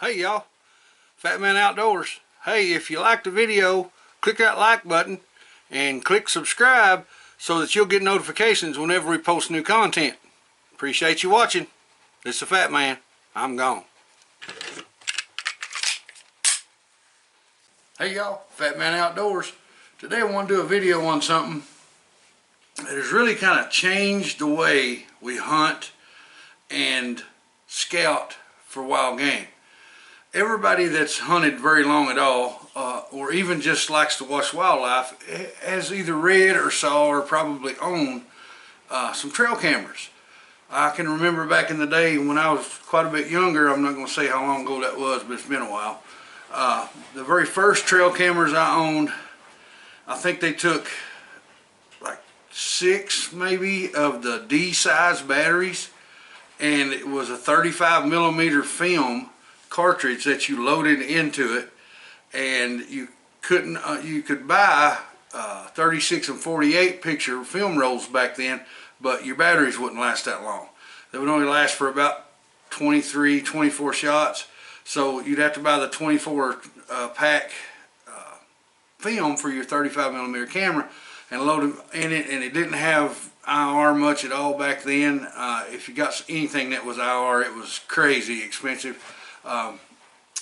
Hey y'all, Fat Man Outdoors. Hey, if you liked the video, click that like button and click subscribe so that you'll get notifications whenever we post new content. Appreciate you watching. This is the Fat Man. I'm gone. Hey y'all, Fat Man Outdoors. Today I want to do a video on something that has really kind of changed the way we hunt and scout for wild game. Everybody that's hunted very long at all, or even just likes to watch wildlife, has either read or saw or probably owned some trail cameras. I can remember back in the day when I was quite a bit younger. I'm not going to say how long ago that was, but it's been a while. The very first trail cameras I owned, I think they took like 6 maybe of the D-size batteries, and it was a 35mm film cartridge that you loaded into it, and you could buy 36 and 48 picture film rolls back then, but your batteries wouldn't last that long. They would only last for about 23, 24 shots. So you'd have to buy the 24 pack film for your 35mm camera and load them in it, and it didn't have IR much at all back then. If you got anything that was IR, it was crazy expensive.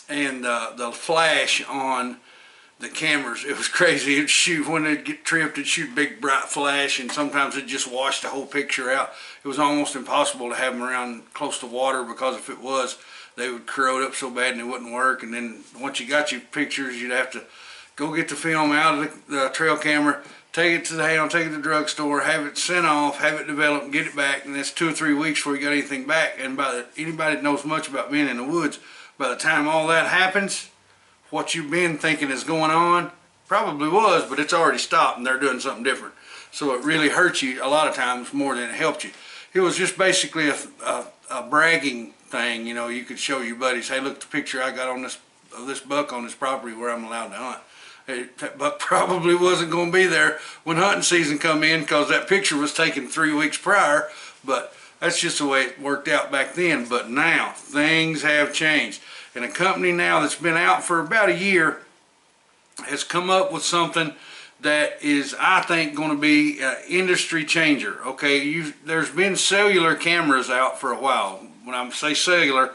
And the flash on the cameras, it was crazy. It'd shoot, when they'd get tripped, it'd shoot big bright flash, and sometimes it'd just wash the whole picture out. It was almost impossible to have them around close to water, because if it was, they would corrode up so bad and it wouldn't work. And then once you got your pictures, you'd have to go get the film out of the trail camera, take it to the hound, take it to the drugstore, have it sent off, have it developed, and get it back. And that's 2 or 3 weeks before you got anything back. And anybody that knows much about being in the woods, by the time all that happens, what you've been thinking is going on probably was, but it's already stopped and they're doing something different. So it really hurts you a lot of times more than it helped you. It was just basically a bragging thing. You know, you could show your buddies, hey, look, the picture I got on this buck on this property where I'm allowed to hunt. That buck probably wasn't going to be there when hunting season come in, because that picture was taken 3 weeks prior, but that's just the way it worked out back then. But now things have changed, and a company now that's been out for about a year has come up with something that is, I think, going to be an industry changer. Okay, there's been cellular cameras out for a while. When I say cellular,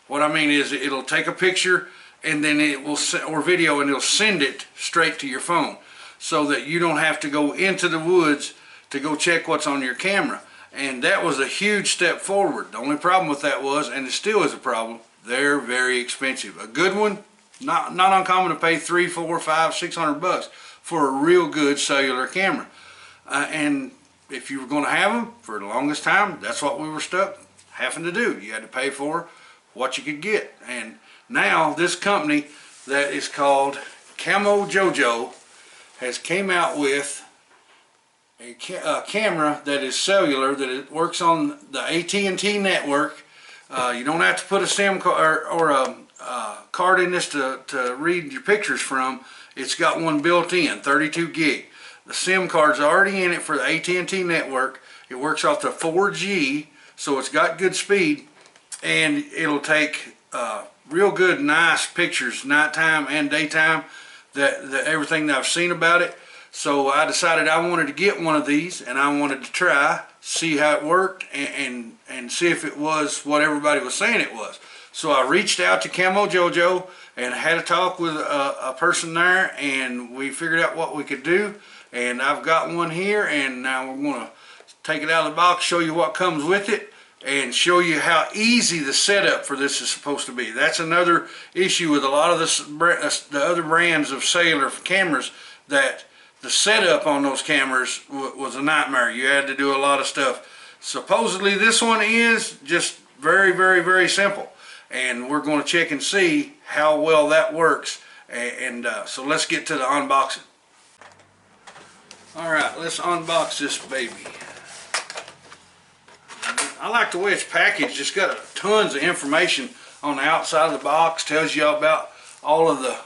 what I mean is it'll take a picture and then it will, or video, and it'll send it straight to your phone, so that you don't have to go into the woods to go check what's on your camera. And that was a huge step forward. The only problem with that was, and it still is a problem, they're very expensive. A good one, not uncommon to pay $300, $400, $500, $600 for a real good cellular camera. And if you were going to have them for the longest time, that's what we were stuck having to do. You had to pay for what you could get. And now this company that is called Camojojo has came out with a camera that is cellular, that it works on the AT&T network. You don't have to put a SIM card or a card in this to read your pictures from. It's got one built in, 32 gig. The SIM card's already in it for the AT&T network. It works off the 4G, so it's got good speed, and it'll take real good, nice pictures, nighttime and daytime. Everything that I've seen about it. So I decided I wanted to get one of these, and I wanted to try, see how it worked, and see if it was what everybody was saying it was. So I reached out to Camojojo and had a talk with a person there, and we figured out what we could do. And I've got one here, and now we're going to take it out of the box, show you what comes with it, and show you how easy the setup for this is supposed to be. That's another issue with a lot of the other brands of cellular cameras, that the setup on those cameras was a nightmare. You had to do a lot of stuff. Supposedly this one is just very, very, very simple, and we're going to check and see how well that works. And so let's get to the unboxing. Alright, let's unbox this baby. I like the way it's packaged. It's got tons of information on the outside of the box. Tells you about all of the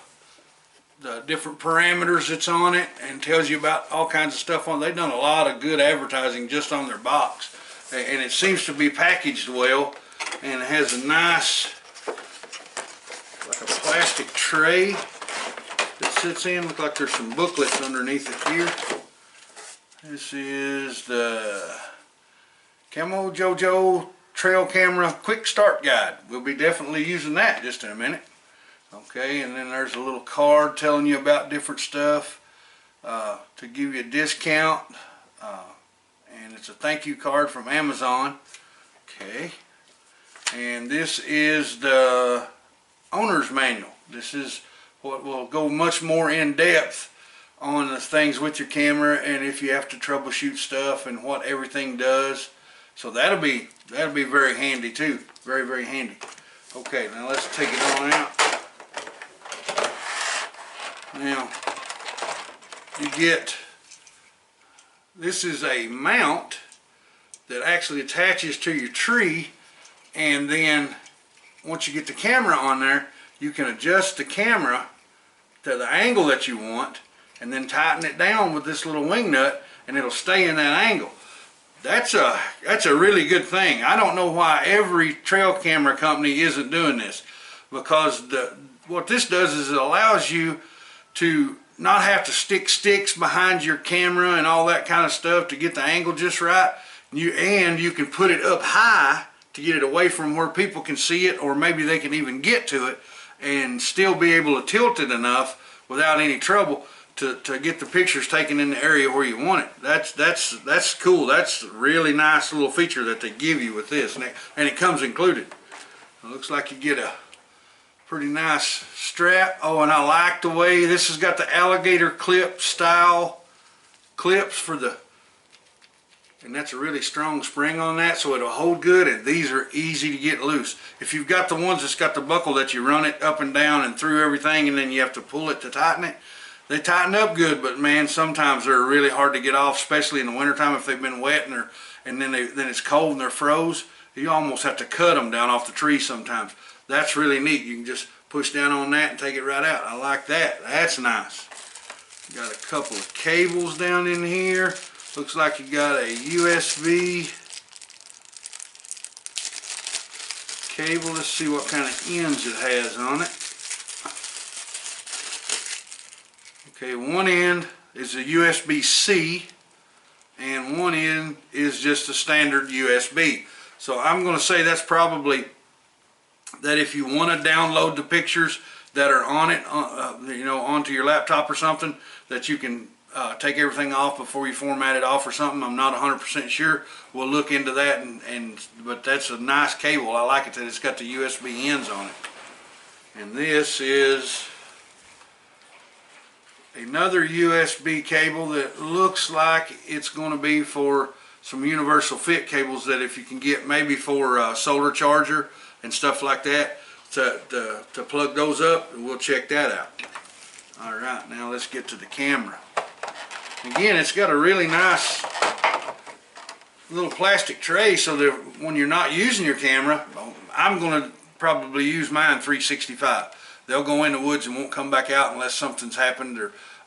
different parameters that's on it, and tells you about all kinds of stuff on it. They've done a lot of good advertising just on their box, and it seems to be packaged well, and it has a nice plastic tray that sits in. Looks like there's some booklets underneath it here. This is the Camojojo Trail Camera Quick Start Guide. We'll be definitely using that just in a minute. Okay, and then there's a little card telling you about different stuff to give you a discount. And it's a thank you card from Amazon. Okay, and this is the owner's manual. This is what will go much more in depth on the things with your camera and if you have to troubleshoot stuff and what everything does. So that'll be very handy too. Very, very handy. Okay, now let's take it on out. Now you get, this is a mount that actually attaches to your tree, and then once you get the camera on there, you can adjust the camera to the angle that you want and then tighten it down with this little wing nut and it'll stay in that angle. That's a really good thing. I don't know why every trail camera company isn't doing this, because what this does is it allows you to not have to stick sticks behind your camera and all that kind of stuff to get the angle just right. And you can put it up high to get it away from where people can see it, or maybe they can even get to it, and still be able to tilt it enough without any trouble to get the pictures taken in the area where you want it. That's cool. That's a really nice little feature that they give you with this, and it comes included. It looks like you get a pretty nice strap. Oh, and I like the way this has got the alligator clip style clips for the, and that's a really strong spring on that, so it'll hold good, and these are easy to get loose. If you've got the ones that's got the buckle that you run it up and down and through everything and then you have to pull it to tighten it, they tighten up good, but man, sometimes they're really hard to get off, especially in the wintertime if they've been wet and then it's cold and they're froze. You almost have to cut them down off the tree sometimes. That's really neat. You can just push down on that and take it right out. I like that. That's nice. Got a couple of cables down in here. Looks like you got a USB cable. Let's see what kind of ends it has on it. Okay, one end is a USB-C and one end is just a standard USB. So I'm going to say that's probably that if you want to download the pictures that are on it, you know, onto your laptop or something, that you can take everything off before you format it off or something. I'm not 100% sure. We'll look into that, but that's a nice cable. I like it that it's got the USB ends on it. And this is another USB cable that looks like it's going to be for some universal fit cables that if you can get maybe for a solar charger and stuff like that to plug those up, and we'll check that out. Alright, now let's get to the camera. Again, it's got a really nice little plastic tray so that when you're not using your camera, I'm going to probably use mine 365. They'll go in the woods and won't come back out unless something's happened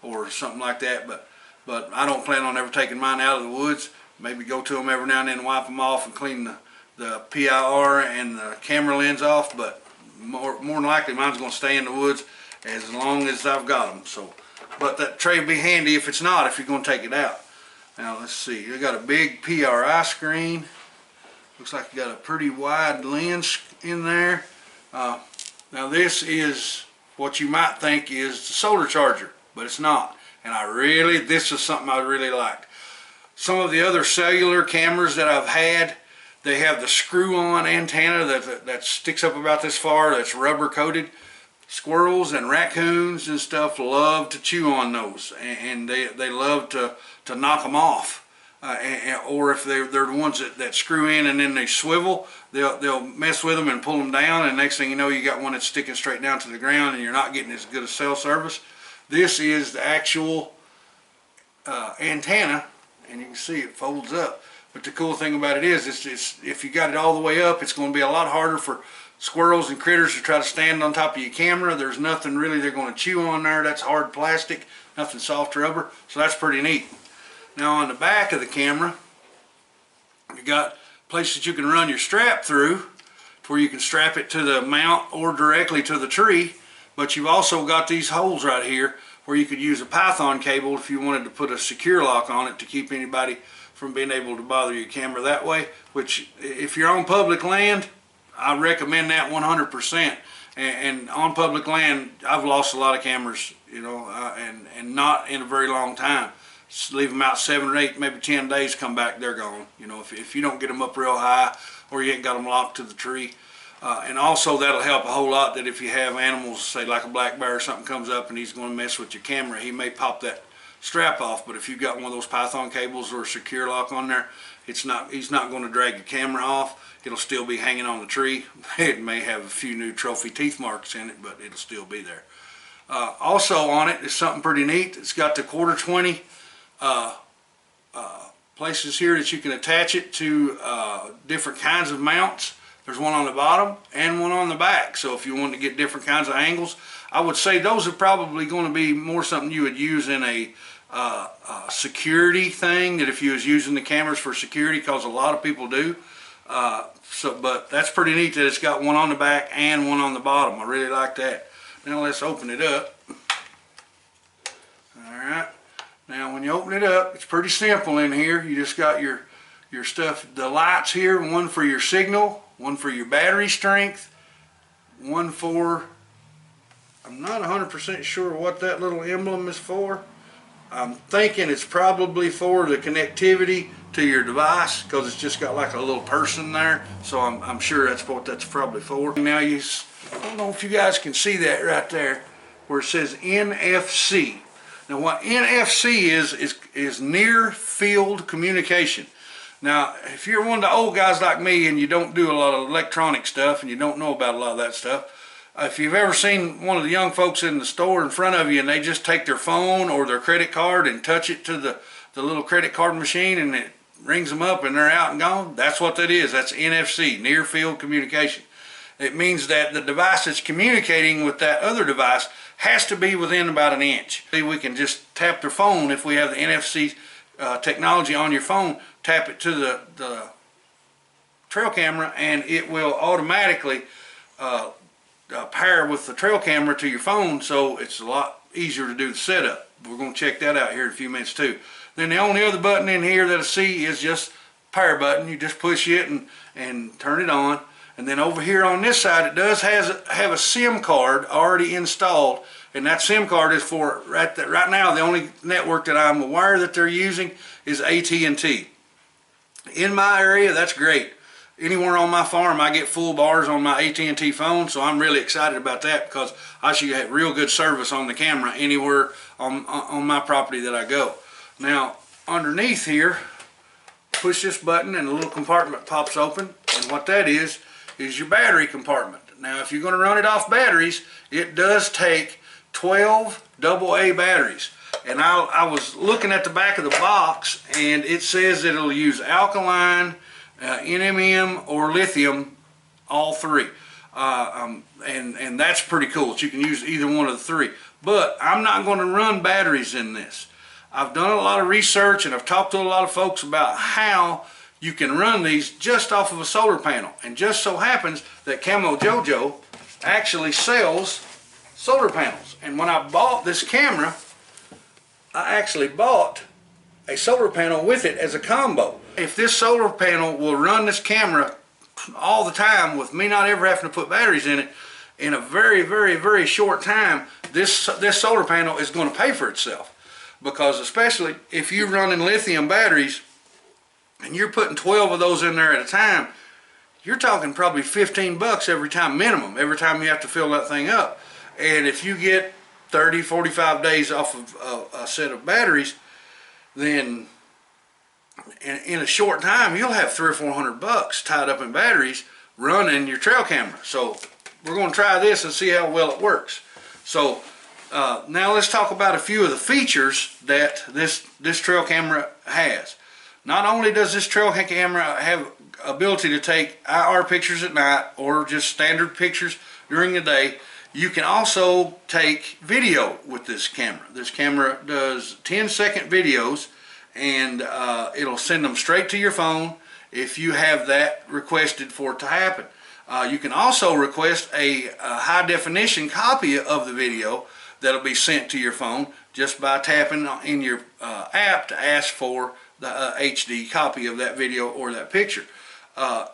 or something like that, but I don't plan on ever taking mine out of the woods. Maybe go to them every now and then and wipe them off and clean the PIR and the camera lens off, but more than likely mine's going to stay in the woods as long as I've got them. So, but that tray will be handy if it's not, if you're going to take it out. Now let's see, you got a big PRI screen. Looks like you got a pretty wide lens in there. Now this is what you might think is the solar charger, but it's not. And this is something I really liked. Some of the other cellular cameras that I've had, they have the screw-on antenna that sticks up about this far, that's rubber coated. Squirrels and raccoons and stuff love to chew on those, and they love to knock them off. Or if they're the ones that screw in and then they swivel, they'll mess with them and pull them down, and next thing you know, you got one that's sticking straight down to the ground and you're not getting as good a cell service. This is the actual antenna, and you can see it folds up. But the cool thing about it is, if you got it all the way up, it's going to be a lot harder for squirrels and critters to try to stand on top of your camera. There's nothing really they're going to chew on there. That's hard plastic, nothing soft rubber. So that's pretty neat. Now on the back of the camera, you got places you can run your strap through, to where you can strap it to the mount or directly to the tree. but you've also got these holes right here where you could use a Python cable if you wanted to put a secure lock on it to keep anybody from being able to bother your camera that way, which if you're on public land, I recommend that 100%. And on public land, I've lost a lot of cameras, you know, and not in a very long time. Just leave them out 7 or 8, maybe 10 days, come back, they're gone. You know, if you don't get them up real high or you ain't got them locked to the tree. And also that'll help a whole lot that if you have animals, say like a black bear or something comes up and he's going to mess with your camera, he may pop that strap off. But if you've got one of those Python cables or a secure lock on there, he's not going to drag your camera off. It'll still be hanging on the tree. It may have a few new trophy teeth marks in it, but it'll still be there. Also on it is something pretty neat. It's got the 1/4 20 places here that you can attach it to different kinds of mounts. There's one on the bottom and one on the back. So if you want to get different kinds of angles, I would say those are probably going to be more something you would use in a security thing, that if you was using the cameras for security, because a lot of people do. But that's pretty neat that it's got one on the back and one on the bottom. I really like that. Now let's open it up. Alright, now when you open it up, it's pretty simple in here. You just got your stuff, the lights here, one for your signal, one for your battery strength, one for, I'm not 100% sure what that little emblem is for. I'm thinking it's probably for the connectivity to your device, because it's just got like a little person there, so I'm sure that's what that's probably for. Now I don't know if you guys can see that right there where it says NFC. Now what NFC is near field communication. Now if you're one of the old guys like me and you don't do a lot of electronic stuff and you don't know about a lot of that stuff, if you've ever seen one of the young folks in the store in front of you and they just take their phone or their credit card and touch it to the little credit card machine and it rings them up and they're out and gone, that's what that is. That's NFC, near field communication. It means that the device that's communicating with that other device has to be within about an inch. We can just tap their phone if we have the NFC technology on your phone, tap it to the trail camera and it will automatically pair with the trail camera to your phone, so it's a lot easier to do the setup. We're going to check that out here in a few minutes too. Then the only other button in here that I see is just power button. You just push it and turn it on. And then over here on this side it does have a SIM card already installed, and that SIM card is for right now the only network that I'm aware that they're using is AT&T. In my area, that's great. Anywhere on my farm I get full bars on my AT&T phone, so I'm really excited about that because I should have real good service on the camera anywhere on my property that I go. Now underneath here, push this button and a little compartment pops open, and what that is your battery compartment. Now if you're going to run it off batteries, it does take 12 AA batteries. And I was looking at the back of the box and it says that it'll use alkaline, NMM or lithium, all three. And that's pretty cool. You can use either one of the three. But I'm not going to run batteries in this. I've done a lot of research and I've talked to a lot of folks about how you can run these just off of a solar panel. And just so happens that Camojojo actually sells solar panels. And when I bought this camera, I actually bought a solar panel with it as a combo. If this solar panel will run this camera all the time with me not ever having to put batteries in it, in a very, very, very short time, this solar panel is going to pay for itself. Because especially if you're running lithium batteries and you're putting 12 of those in there at a time, you're talking probably 15 bucks every time minimum, every time you have to fill that thing up. And if you get 30, 45 days off of a set of batteries, then in a short time you'll have 300 or 400 bucks tied up in batteries running your trail camera. So we're going to try this and see how well it works. So now let's talk about a few of the features that this trail camera has. Not only does this trail camera have ability to take IR pictures at night or just standard pictures during the day, you can also take video with this camera. This camera does 10-second videos, and it'll send them straight to your phone if you have that requested for it to happen. You can also request a high definition copy of the video that'll be sent to your phone just by tapping in your app to ask for the HD copy of that video or that picture.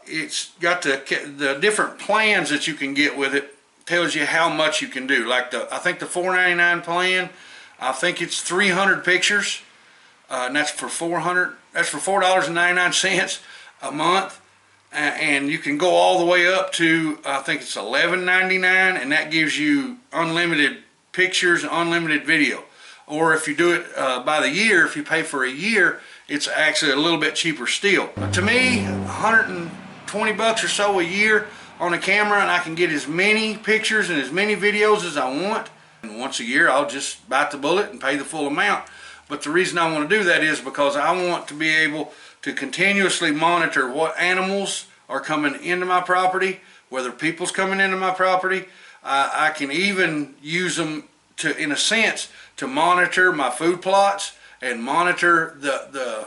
It's got the different plans that you can get with it. Tells you how much you can do. Like I think the $4.99 plan, I think it's 300 pictures, and that's for $4.99 a month. And you can go all the way up to, I think it's $11.99, and that gives you unlimited pictures and unlimited video. Or if you do it by the year, if you pay for a year, it's actually a little bit cheaper still. To me, 120 bucks or so a year on a camera, and I can get as many pictures and as many videos as I want. And once a year, I'll just bite the bullet and pay the full amount. But the reason I want to do that is because I want to be able to continuously monitor what animals are coming into my property, whether people's coming into my property. I can even use them to, in a sense, to monitor my food plots and monitor the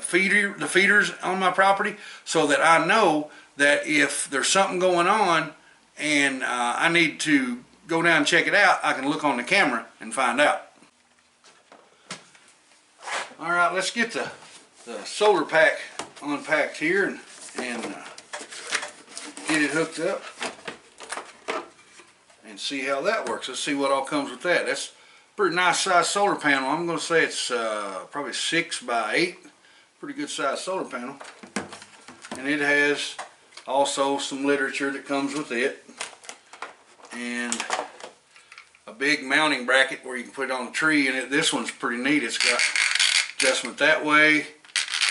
feeders on my property, so that I know that if there's something going on and I need to go down and check it out, I can look on the camera and find out. All right, let's get the solar pack unpacked here and get it hooked up and see how that works. Let's see what all comes with that. That's a pretty nice size solar panel. I'm going to say it's probably 6 by 8. Pretty good size solar panel. And it has also some literature that comes with it, and a big mounting bracket where you can put it on a tree. And this one's pretty neat. It's got adjustment that way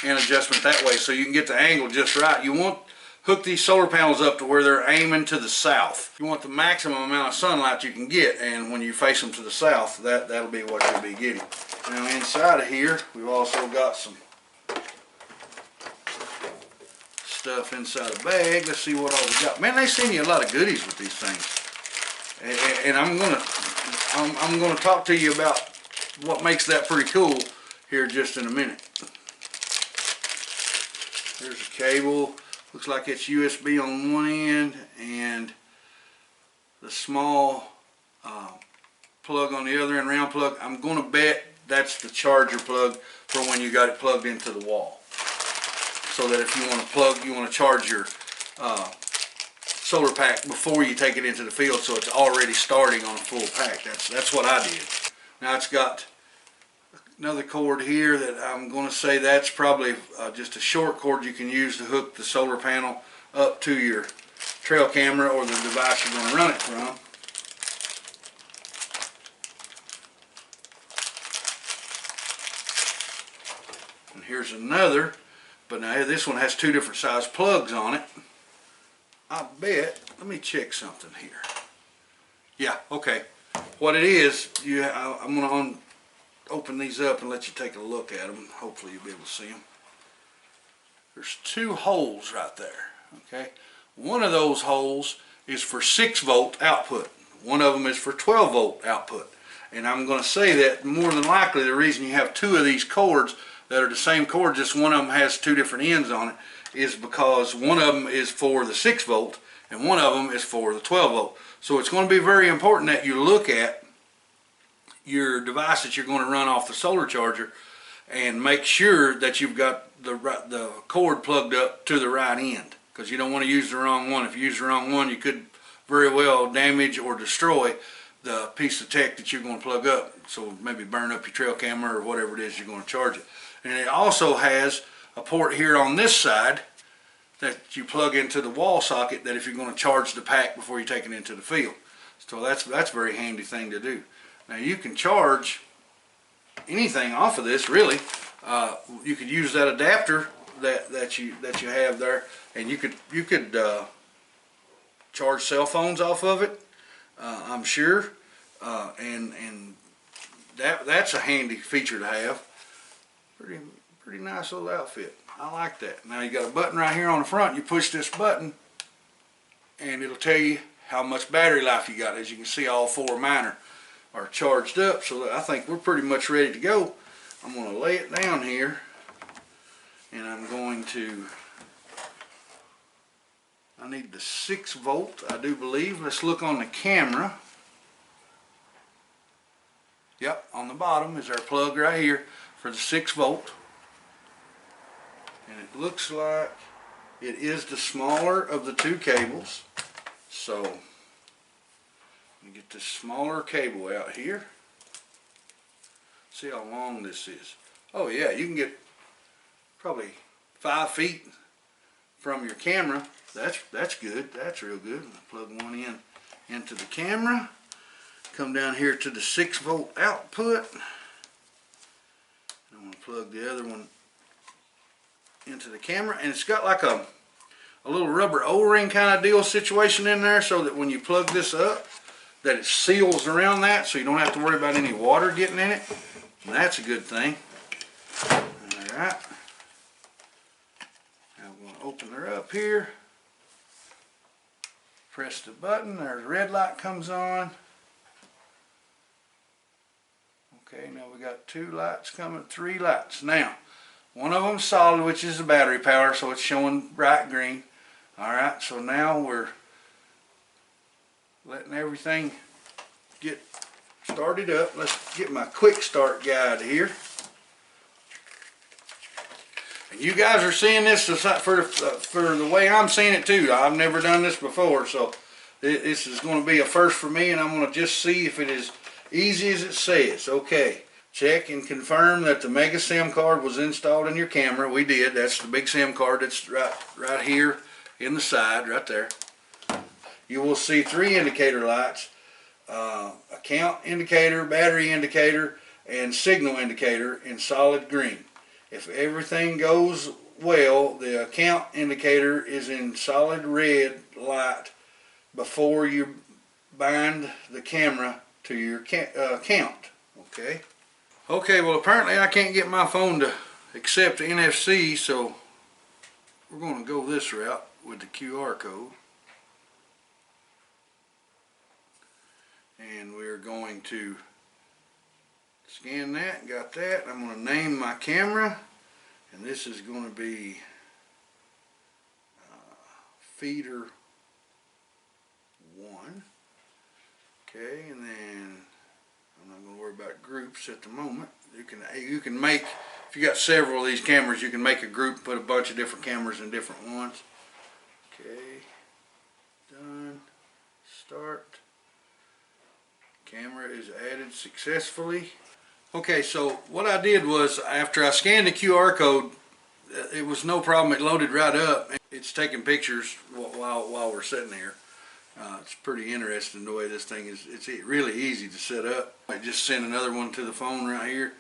and adjustment that way, so you can get the angle just right. You want hook these solar panels up to where they're aiming to the south. You want the maximum amount of sunlight you can get, and when you face them to the south, that'll be what you'll be getting. Now inside of here, we've also got some stuff inside a bag. Let's see what all we got. Man, they send you a lot of goodies with these things, and I'm gonna talk to you about what makes that pretty cool here just in a minute. There's a cable. Looks like it's USB on one end and the small plug on the other end, round plug. I'm gonna bet that's the charger plug for when you got it plugged into the wall, so that if you want to charge your solar pack before you take it into the field, so it's already starting on a full pack. That's what I did. Now it's got another cord here that I'm going to say that's probably just a short cord you can use to hook the solar panel up to your trail camera or the device you're going to run it from. And here's another, but now this one has 2 different size plugs on it. I bet, let me check something here. Yeah, okay. What it is, I'm going to open these up and let you take a look at them. Hopefully you'll be able to see them. There's 2 holes right there. Okay, one of those holes is for 6-volt output. One of them is for 12-volt output. And I'm going to say that more than likely the reason you have 2 of these cords that are the same cord, just one of them has 2 different ends on it, is because one of them is for the 6-volt and one of them is for the 12-volt. So it's going to be very important that you look at your device that you're going to run off the solar charger and make sure that you've got the cord plugged up to the right end, because you don't want to use the wrong one. If you use the wrong one, you could very well damage or destroy the piece of tech that you're going to plug up, so maybe burn up your trail camera or whatever it is you're going to charge it. And it also has a port here on this side that you plug into the wall socket, that if you're going to charge the pack before you take it into the field. So that's a very handy thing to do. Now you can charge anything off of this, really. You could use that adapter that you have there, and you could charge cell phones off of it. I'm sure, and that's a handy feature to have. Pretty nice little outfit. I like that. Now you got a button right here on the front. You push this button, and it'll tell you how much battery life you got. As you can see, all 4 of mine are charged up, so I think we're pretty much ready to go. I'm going to lay it down here, and I'm going to I need the 6 volt, I do believe. Let's look on the camera. Yep, on the bottom is our plug right here for the 6 volt. And it looks like it is the smaller of the 2 cables. So, let me get this smaller cable out here. See how long this is. Oh yeah, you can get probably 5 feet from your camera. That's good. That's real good. Plug one in into the camera. Come down here to the 6 volt output. I'm going to plug the other one into the camera, and it's got like a little rubber O-ring kind of deal situation in there, so that when you plug this up, that it seals around that, so you don't have to worry about any water getting in it. And that's a good thing. Alright. Now I'm going to open her up here. Press the button, there's red light comes on. Okay, now we got 2 lights coming, 3 lights. Now, one of them's solid, which is the battery power, so it's showing bright green. Alright, so now we're letting everything get started up. Let's get my quick start guide here. And you guys are seeing this for the way I'm seeing it too. I've never done this before, so this is going to be a first for me, and I'm going to just see if it is easy as it says. Okay, check and confirm that the Mega SIM card was installed in your camera. We did. That's the big SIM card that's right here in the side, right there. You will see 3 indicator lights. Account indicator, battery indicator, and signal indicator in solid green. If everything goes well, the account indicator is in solid red light before you bind the camera to your account. Okay. Okay, well apparently I can't get my phone to accept NFC, so we're going to go this route with the QR code. And we're going to scan that, got that. I'm going to name my camera, and this is going to be feeder 1. Okay, and then I'm not going to worry about groups at the moment. You can make, if you got several of these cameras, you can make a group, put a bunch of different cameras in different ones. Okay, done. Start. Camera is added successfully. Okay, so what I did was, after I scanned the QR code, it was no problem. It loaded right up. It's taking pictures while we're sitting here. It's pretty interesting the way this thing is. It's really easy to set up. I just sent another one to the phone right here.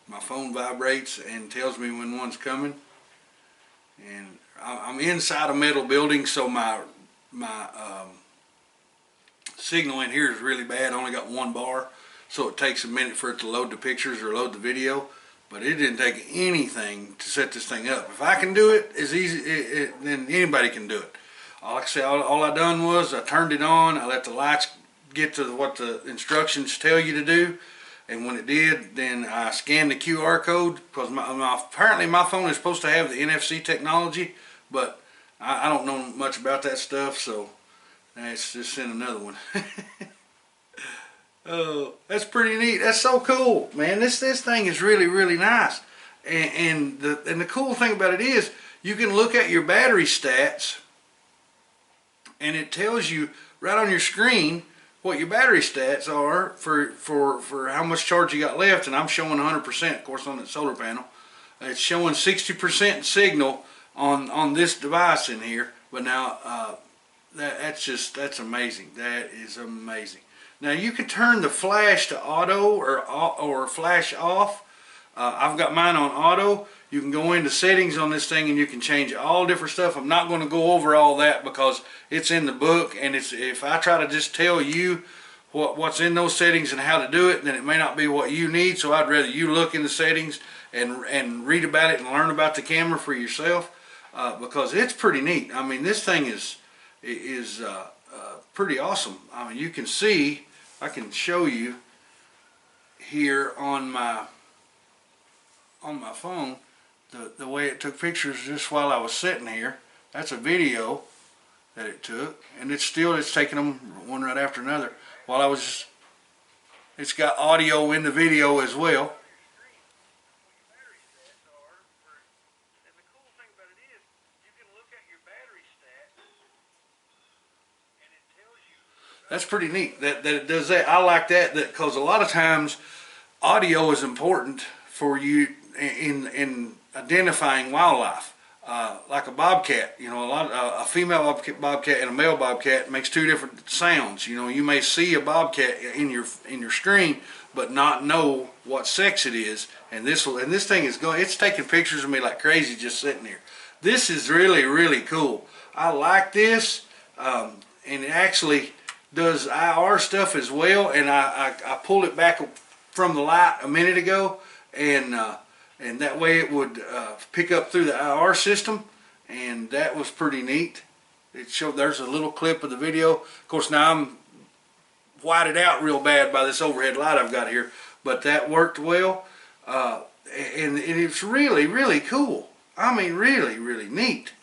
My phone vibrates and tells me when one's coming. And I'm inside a metal building, so my signal in here is really bad. I only got 1 bar, so it takes a minute for it to load the pictures or load the video. But it didn't take anything to set this thing up. If I can do it as easy, then anybody can do it. Like I said, all I done was I turned it on. I let the lights get to what the instructions tell you to do, and when it did, then I scanned the QR code, because apparently my phone is supposed to have the NFC technology, but I don't know much about that stuff, so let's just send another one. Oh, that's pretty neat. That's so cool, man. This thing is really, really nice. And the cool thing about it is you can look at your battery stats, and it tells you right on your screen what your battery stats are for how much charge you got left. And I'm showing 100%, of course, on the solar panel. It's showing 60% signal on this device in here. But now that's amazing. That is amazing. Now you can turn the flash to auto or flash off. I've got mine on auto. You can go into settings on this thing and you can change all different stuff. I'm not going to go over all that because it's in the book, and if I try to just tell you what's in those settings and how to do it, then it may not be what you need. So I'd rather you look in the settings and read about it and learn about the camera for yourself, because it's pretty neat. I mean, this thing is pretty awesome. I mean, you can see, I can show you here on my phone the way it took pictures just while I was sitting here. That's a video that it took, and it's taking them one right after another. While I was, it's got audio in the video as well. That's pretty neat that it does that. I like that because a lot of times audio is important for you in identifying wildlife. Like a bobcat, you know, a female bobcat and a male bobcat makes two different sounds. You know, you may see a bobcat in your screen, but not know what sex it is. And this thing is going. It's taking pictures of me like crazy just sitting here. This is really cool. I like this, and it actually does IR stuff as well. And I pulled it back from the light a minute ago, and that way it would pick up through the IR system, and that was pretty neat. It showed, there's a little clip of the video. Of course, now I'm whited out real bad by this overhead light I've got here, but that worked well, and it's really cool. I mean, really neat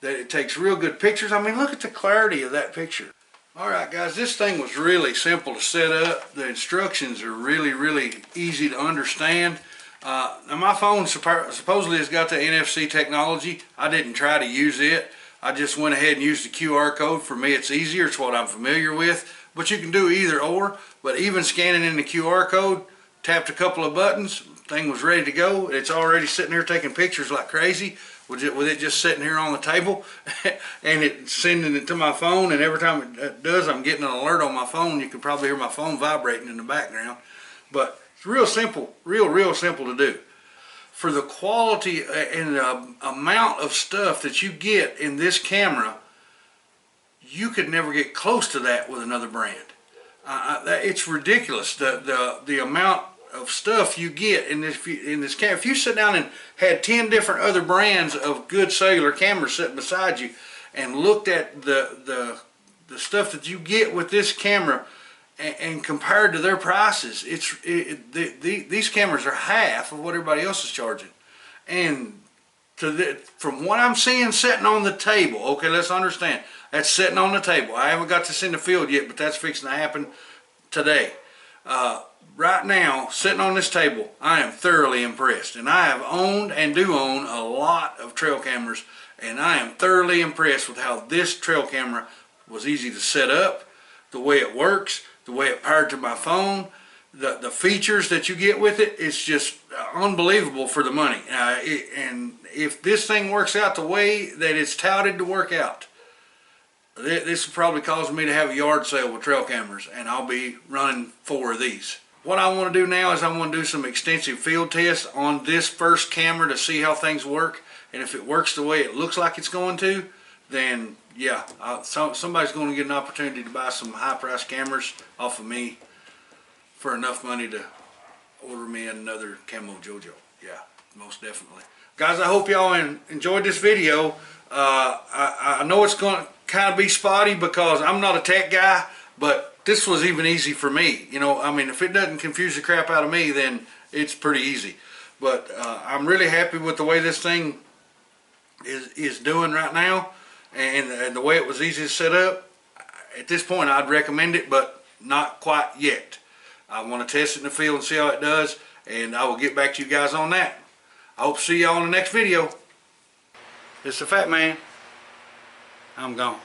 that it takes real good pictures. I mean, look at the clarity of that picture. Alright guys, this thing was really simple to set up. The instructions are really easy to understand. Now my phone supposedly has got the NFC technology. I didn't try to use it. I just went ahead and used the QR code. For me it's easier, it's what I'm familiar with. But you can do either or. But even scanning in the QR code, tapped a couple of buttons, thing was ready to go. It's already sitting here taking pictures like crazy with it just sitting here on the table and it sending it to my phone, and every time it does I'm getting an alert on my phone. You can probably hear my phone vibrating in the background. But it's real simple, real simple to do. For the quality and the amount of stuff that you get in this camera, you could never get close to that with another brand. It's ridiculous the amount of stuff you get in this camera. If you sit down and had 10 different other brands of good cellular cameras sitting beside you and looked at the stuff that you get with this camera and compared to their prices, these cameras are half of what everybody else is charging. And from what I'm seeing sitting on the table, okay, let's understand, that's sitting on the table. I haven't got this in the field yet, but that's fixing to happen today. Right now, sitting on this table, I am thoroughly impressed. And I have owned and do own a lot of trail cameras, and I am thoroughly impressed with how this trail camera was easy to set up, the way it works, the way it paired to my phone, the features that you get with it. It's just unbelievable for the money. And if this thing works out the way that it's touted to work out, this will probably cause me to have a yard sale with trail cameras, and I'll be running 4 of these. What I want to do now is I want to do some extensive field tests on this first camera to see how things work. And if it works the way it looks like it's going to, then yeah, somebody's going to get an opportunity to buy some high-priced cameras off of me for enough money to order me another Camojojo. Yeah, most definitely. Guys, I hope y'all enjoyed this video. I know it's going to kind of be spotty because I'm not a tech guy, but this was even easy for me. You know, I mean, if it doesn't confuse the crap out of me, then it's pretty easy. But I'm really happy with the way this thing is doing right now, and the way it was easy to set up. At this point, I'd recommend it, but not quite yet. I want to test it in the field and see how it does, and I will get back to you guys on that. I hope to see y'all in the next video. It's the Fat Man. I'm gone.